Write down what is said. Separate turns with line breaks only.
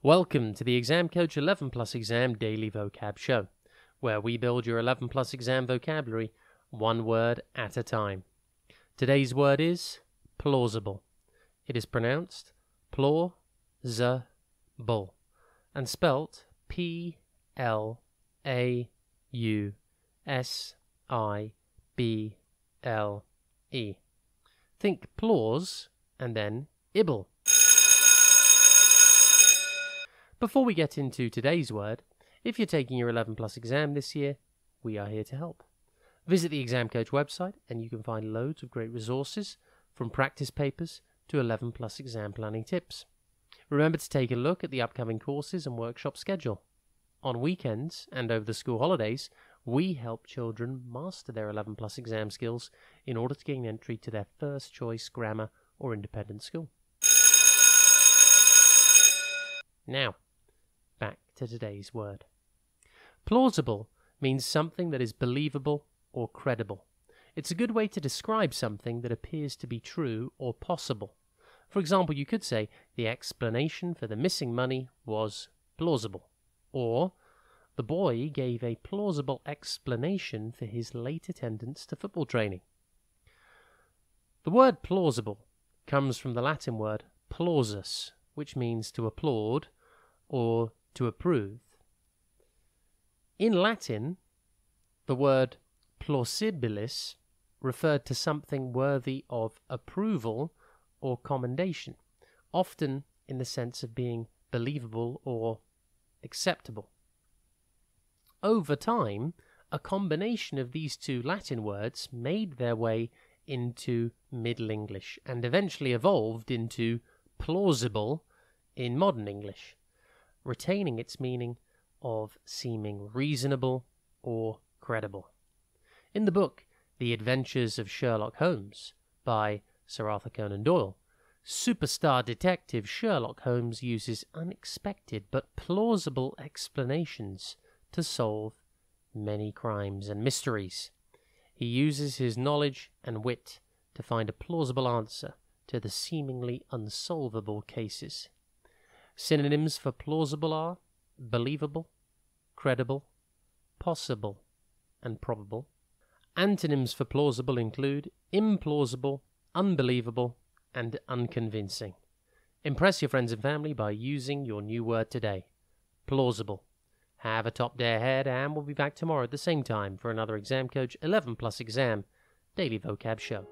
Welcome to the Exam Coach 11 Plus Exam Daily Vocab Show, where we build your 11 Plus Exam vocabulary one word at a time. Today's word is plausible. It is pronounced plausible and spelt P-L-A-U-S-I-B-L-E. Think plause and then ibble. Before we get into today's word, if you're taking your 11 Plus exam this year, we are here to help. Visit the Exam Coach website and you can find loads of great resources from practice papers to 11 Plus exam planning tips. Remember to take a look at the upcoming courses and workshop schedule. On weekends and over the school holidays, we help children master their 11 Plus exam skills in order to gain entry to their first choice grammar or independent school. Now, back to today's word. Plausible means something that is believable or credible. It's a good way to describe something that appears to be true or possible. For example, you could say, the explanation for the missing money was plausible. Or, the boy gave a plausible explanation for his late attendance to football training. The word plausible comes from the Latin word plausus, which means to applaud or to approve. In Latin, the word plausibilis referred to something worthy of approval or commendation, often in the sense of being believable or acceptable. Over time, a combination of these two Latin words made their way into Middle English and eventually evolved into plausible in modern English, retaining its meaning of seeming reasonable or credible. In the book The Adventures of Sherlock Holmes by Sir Arthur Conan Doyle, superstar detective Sherlock Holmes uses unexpected but plausible explanations to solve many crimes and mysteries. He uses his knowledge and wit to find a plausible answer to the seemingly unsolvable cases. Synonyms for plausible are believable, credible, possible, and probable. Antonyms for plausible include implausible, unbelievable, and unconvincing. Impress your friends and family by using your new word today, plausible. Have a top day ahead, and we'll be back tomorrow at the same time for another Exam Coach 11 Plus Exam Daily Vocab Show.